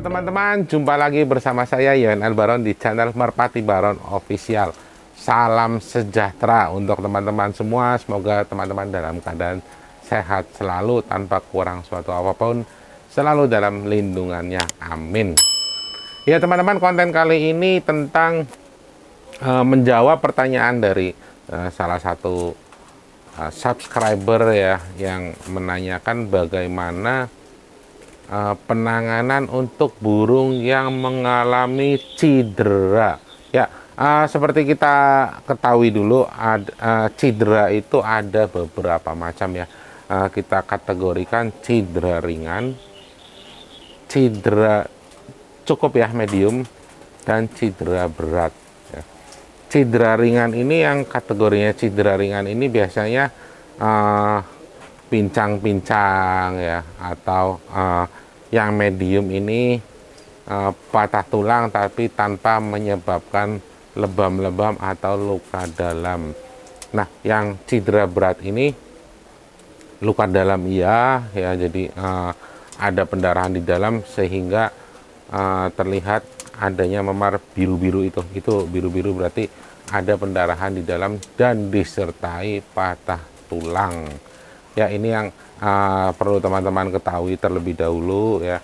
Halo teman-teman, jumpa lagi bersama saya Yohan Baron di channel Merpati Baron Official. Salam sejahtera untuk teman-teman semua. Semoga teman-teman dalam keadaan sehat selalu tanpa kurang suatu apapun, selalu dalam lindungannya. Amin. Ya teman-teman, konten kali ini tentang menjawab pertanyaan dari salah satu subscriber ya, yang menanyakan bagaimana penanganan untuk burung yang mengalami cedera. Ya, seperti kita ketahui dulu, cedera itu ada beberapa macam ya. Kita kategorikan cedera ringan, cedera cukup ya medium, dan cedera berat. Ya. Cedera ringan ini, yang kategorinya cedera ringan ini biasanya pincang-pincang ya, atau yang medium ini patah tulang tapi tanpa menyebabkan lebam-lebam atau luka dalam. Nah, yang cedera berat ini luka dalam iya ya, jadi ada pendarahan di dalam sehingga terlihat adanya memar biru-biru. Itu biru-biru berarti ada pendarahan di dalam dan disertai patah tulang. Ya, ini yang perlu teman-teman ketahui terlebih dahulu ya.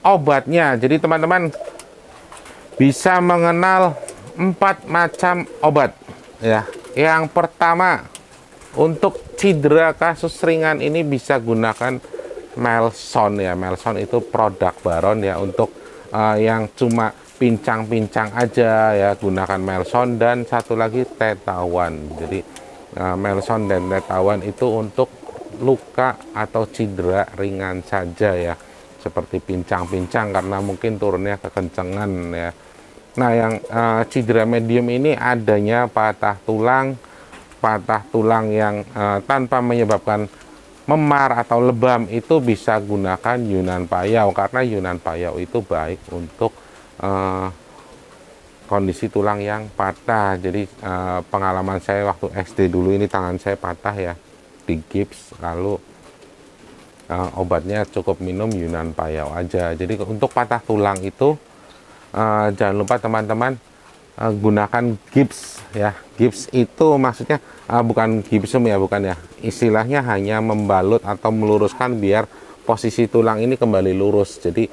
Obatnya, jadi teman-teman bisa mengenal 4 macam obat ya. Yang pertama, untuk cedera kasus ringan ini bisa gunakan Melson ya. Melson itu produk Baron ya. Untuk yang cuma pincang-pincang aja ya, gunakan Melson. Dan satu lagi Tetawan. Jadi Melson dan Tetawan itu untuk luka atau cedera ringan saja ya, seperti pincang-pincang karena mungkin turunnya kekencengan ya. Nah, yang cedera medium ini adanya patah tulang yang tanpa menyebabkan memar atau lebam, itu bisa gunakan Yunan Payau, karena Yunan Payau itu baik untuk kondisi tulang yang patah. Jadi pengalaman saya waktu SD dulu, ini tangan saya patah ya, di gips, lalu obatnya cukup minum Yunan Payau aja. Jadi untuk patah tulang itu jangan lupa teman-teman gunakan gips ya. Gips itu maksudnya bukan gipsum ya, bukan ya, istilahnya hanya membalut atau meluruskan biar posisi tulang ini kembali lurus. Jadi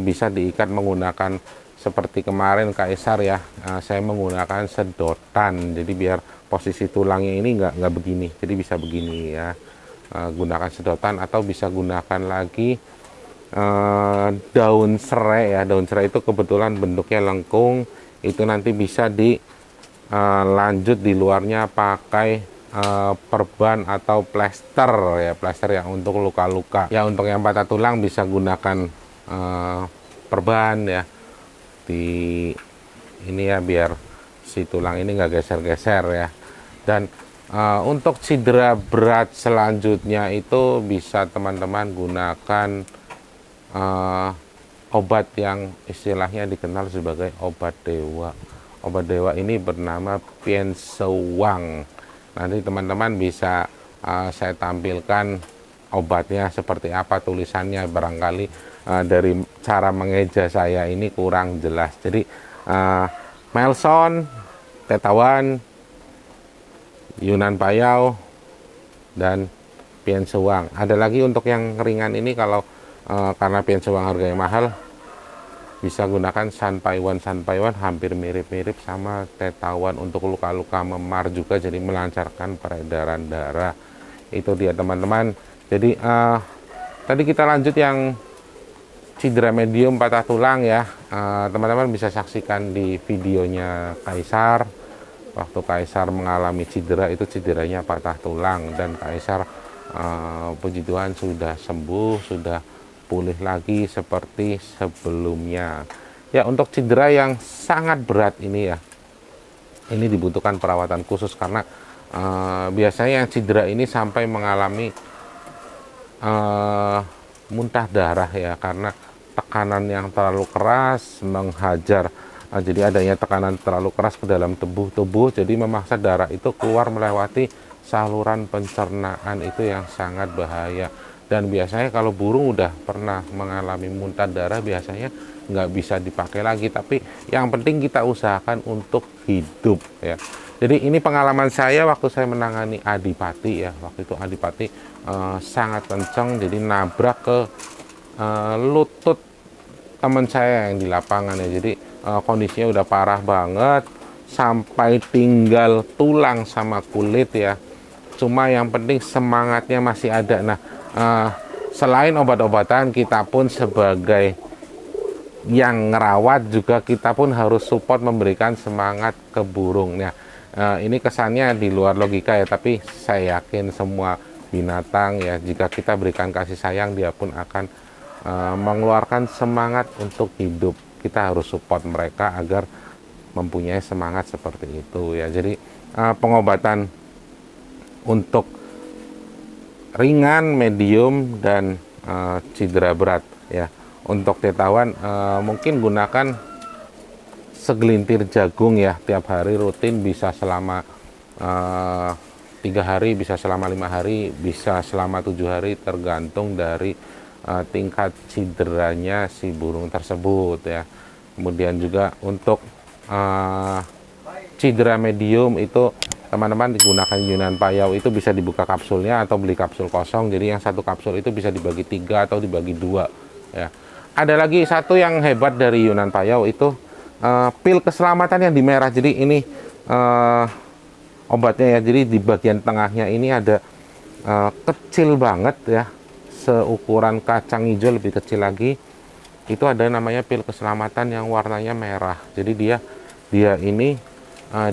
bisa diikat menggunakan seperti kemarin Kaisar ya, saya menggunakan sedotan, jadi biar posisi tulangnya ini nggak begini, jadi bisa begini ya. Gunakan sedotan, atau bisa gunakan lagi daun serai ya. Daun serai itu kebetulan bentuknya lengkung, itu nanti bisa dilanjut di luarnya pakai perban atau plester ya, plester yang untuk luka-luka ya. Untuk yang patah tulang bisa gunakan perban ya, di ini ya, biar si tulang ini nggak geser-geser ya. Dan untuk cedera berat selanjutnya itu bisa teman-teman gunakan obat yang istilahnya dikenal sebagai obat dewa. Obat dewa ini bernama Pian Sewang. Nanti teman-teman bisa saya tampilkan obatnya seperti apa, tulisannya barangkali dari cara mengeja saya ini kurang jelas. Jadi Melson, Tetawan, Yunan Payau, dan Pian Sewang. Ada lagi untuk yang ringan ini, kalau karena Pian Sewang harganya mahal, bisa gunakan San Paiwan. San Paiwan hampir mirip-mirip sama Tetawan untuk luka-luka memar juga, jadi melancarkan peredaran darah. Itu dia teman-teman. Jadi tadi kita lanjut yang cedera medium patah tulang ya. Teman-teman bisa saksikan di videonya Kaisar. Waktu Kaisar mengalami cedera, itu cederanya patah tulang, dan Kaisar puji Tuhan sudah sembuh, sudah pulih lagi seperti sebelumnya ya. Untuk cedera yang sangat berat ini ya, ini dibutuhkan perawatan khusus, karena biasanya yang cedera ini sampai mengalami muntah darah ya, karena tekanan yang terlalu keras menghajar. Jadi adanya tekanan terlalu keras ke dalam tubuh, jadi memaksa darah itu keluar melewati saluran pencernaan, itu yang sangat bahaya. Dan biasanya kalau burung udah pernah mengalami muntah darah, biasanya nggak bisa dipakai lagi. Tapi yang penting kita usahakan untuk hidup ya. Jadi ini pengalaman saya waktu saya menangani adipati ya. Waktu itu adipati sangat kenceng, jadi nabrak ke lutut teman saya yang di lapangan ya. Jadi kondisinya udah parah banget, sampai tinggal tulang sama kulit ya. Cuma yang penting semangatnya masih ada. Nah, selain obat-obatan, kita pun sebagai yang ngerawat juga kita pun harus support, memberikan semangat ke burungnya. Ini kesannya di luar logika ya, tapi saya yakin semua binatang ya, jika kita berikan kasih sayang, dia pun akan mengeluarkan semangat untuk hidup. Kita harus support mereka agar mempunyai semangat seperti itu ya. Jadi pengobatan untuk ringan, medium, dan cedera berat ya. Untuk tetawan mungkin gunakan segelintir jagung ya tiap hari, rutin, bisa selama 3 hari, bisa selama 5 hari, bisa selama 7 hari, tergantung dari tingkat cederanya si burung tersebut ya. Kemudian juga untuk cedera medium itu teman-teman digunakan Yunan Payau, itu bisa dibuka kapsulnya atau beli kapsul kosong. Jadi yang satu kapsul itu bisa dibagi 3 atau dibagi 2 ya. Ada lagi satu yang hebat dari Yunan Payau, itu pil keselamatan yang di merah. Jadi ini obatnya ya. Jadi di bagian tengahnya ini ada kecil banget ya, seukuran kacang hijau, lebih kecil lagi. Itu ada namanya pil keselamatan yang warnanya merah. Jadi dia ini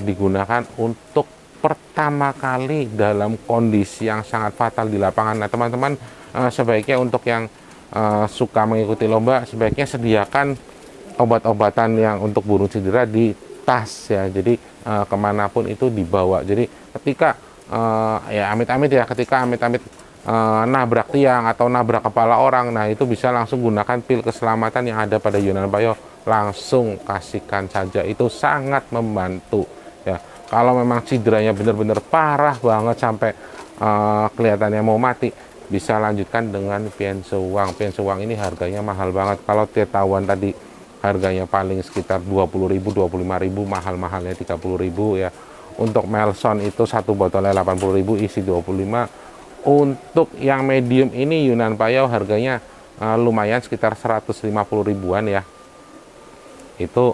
digunakan untuk pertama kali dalam kondisi yang sangat fatal di lapangan. Nah teman-teman, sebaiknya untuk yang suka mengikuti lomba, sebaiknya sediakan obat-obatan yang untuk burung cedera di tas ya. Jadi kemanapun itu dibawa. Jadi ketika ya amit-amit ya, ketika amit-amit nabrak tiang atau nabrak kepala orang, nah itu bisa langsung gunakan pil keselamatan yang ada pada Yunan Payau, langsung kasihkan saja. Itu sangat membantu ya. Kalau memang cederanya benar-benar parah banget sampai kelihatannya mau mati, bisa lanjutkan dengan piansewang. Piansewang ini harganya mahal banget. Kalau tetawan tadi harganya paling sekitar 20.000, 25.000, mahal-mahalnya 30.000 ya. Untuk Melson itu satu botolnya 80.000, isi 25. Untuk yang medium ini Yunan Payau harganya lumayan, sekitar 150 ribuan ya. Itu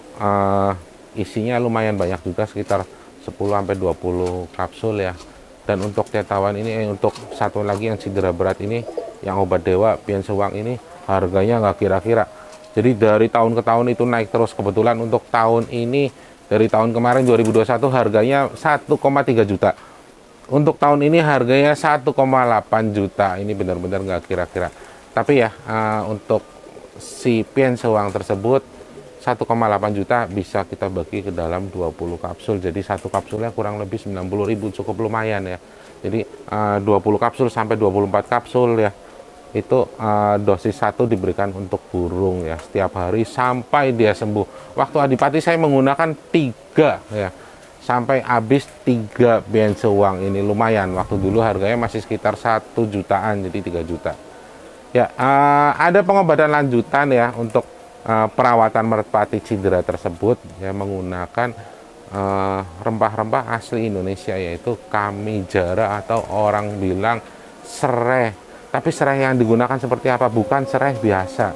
isinya lumayan banyak juga, sekitar 10-20 kapsul ya. Dan untuk tetawan ini, untuk satu lagi yang cedera berat ini, yang obat dewa piansewang ini, harganya nggak kira-kira. Jadi dari tahun ke tahun itu naik terus. Kebetulan untuk tahun ini, dari tahun kemarin 2021 harganya 1,3 juta. Untuk tahun ini harganya 1,8 juta. Ini benar-benar nggak kira-kira. Tapi ya untuk si piansewang tersebut 1,8 juta bisa kita bagi ke dalam 20 kapsul. Jadi satu kapsulnya kurang lebih 90.000, cukup lumayan ya. Jadi 20 kapsul sampai 24 kapsul ya. Itu dosis 1 diberikan untuk burung ya, setiap hari sampai dia sembuh. Waktu adipati saya menggunakan 3 ya, sampai habis 3 piansewang ini. Lumayan, waktu dulu harganya masih sekitar 1 jutaan, jadi 3 juta ya. Ada pengobatan lanjutan ya untuk perawatan merpati cedera tersebut ya, menggunakan rempah-rempah asli Indonesia, yaitu kamijara atau orang bilang sereh. Tapi sereh yang digunakan seperti apa? Bukan sereh biasa,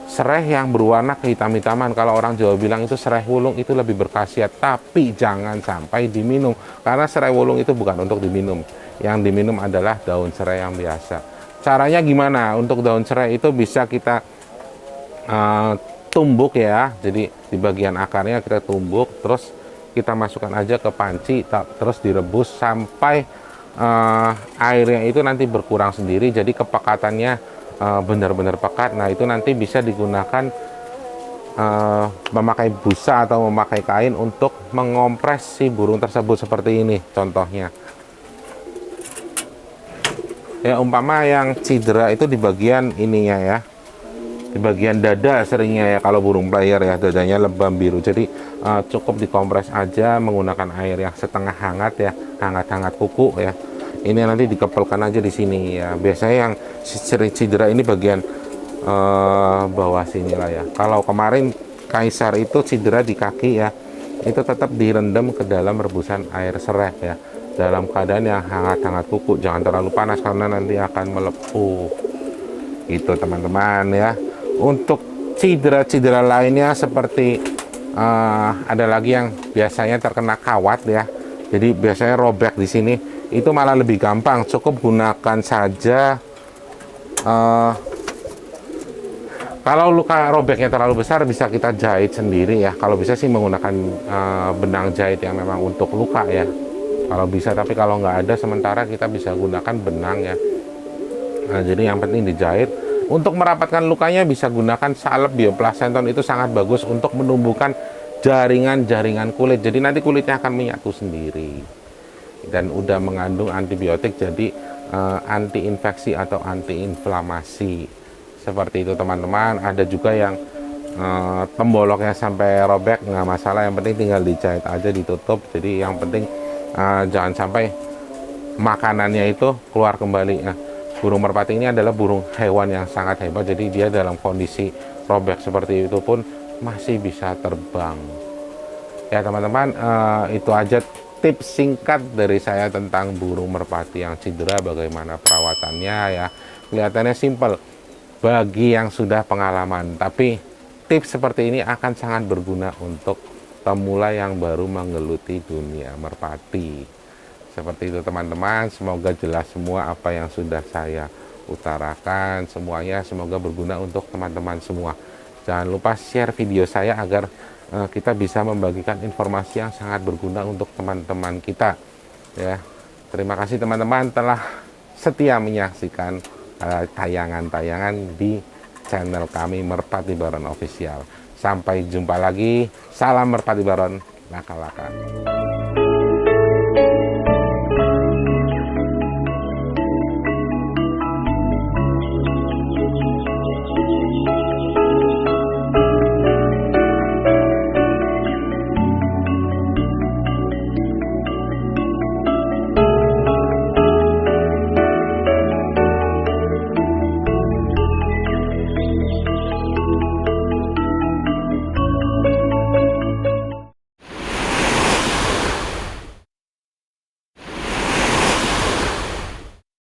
sereh yang berwarna kehitam-hitaman. Kalau orang Jawa bilang itu sereh wulung, itu lebih berkhasiat, tapi jangan sampai diminum, karena sereh wulung itu bukan untuk diminum. Yang diminum adalah daun sereh yang biasa. Caranya gimana? Untuk daun sereh itu bisa kita tumbuk ya. Jadi di bagian akarnya kita tumbuk, terus kita masukkan aja ke panci, terus direbus sampai airnya itu nanti berkurang sendiri. Jadi kepekatannya benar-benar pekat. Nah itu nanti bisa digunakan memakai busa atau memakai kain untuk mengompres si burung tersebut, seperti ini contohnya ya. Umpama yang cedera itu di bagian ininya ya, di bagian dada seringnya ya, kalau burung player ya, dadanya lebam biru. Jadi cukup dikompres aja menggunakan air yang setengah hangat ya, hangat-hangat kuku ya. ini nanti dikepelkan aja di sini ya. Biasanya yang cedera ini bagian bawah sini lah ya. Kalau kemarin Kaisar itu cedera di kaki ya, itu tetap direndam ke dalam rebusan air serai ya, dalam keadaan yang hangat-hangat kuku, jangan terlalu panas karena nanti akan melepuh. Itu teman-teman ya. Untuk cedera-cedera lainnya seperti ada lagi yang biasanya terkena kawat ya. Jadi biasanya robek di sini, itu malah lebih gampang. Cukup gunakan saja kalau luka robeknya terlalu besar bisa kita jahit sendiri ya. Kalau bisa sih menggunakan benang jahit yang memang untuk luka ya. Kalau bisa, tapi kalau nggak ada sementara kita bisa gunakan benang ya. Nah, jadi yang penting dijahit. Untuk merapatkan lukanya bisa gunakan salep bioplacenton, itu sangat bagus untuk menumbuhkan jaringan-jaringan kulit. Jadi nanti kulitnya akan menyatu sendiri. Dan udah mengandung antibiotik, jadi anti infeksi atau anti inflamasi. Seperti itu teman-teman. Ada juga yang temboloknya sampai robek, nggak masalah, yang penting tinggal dijahit aja, ditutup. Jadi yang penting jangan sampai makanannya itu keluar kembali. Nah, burung merpati ini adalah burung hewan yang sangat hebat, jadi dia dalam kondisi robek seperti itu pun masih bisa terbang. Ya teman-teman, itu aja tips singkat dari saya tentang burung merpati yang cedera, bagaimana perawatannya ya. Kelihatannya simpel bagi yang sudah pengalaman, tapi tips seperti ini akan sangat berguna untuk pemula yang baru menggeluti dunia merpati. Seperti itu teman-teman, semoga jelas semua apa yang sudah saya utarakan, semuanya semoga berguna untuk teman-teman semua. Jangan lupa share video saya agar kita bisa membagikan informasi yang sangat berguna untuk teman-teman kita ya. Terima kasih teman-teman telah setia menyaksikan tayangan-tayangan di channel kami Merpati Baron Official. Sampai jumpa lagi, salam Merpati Baron, laka-laka.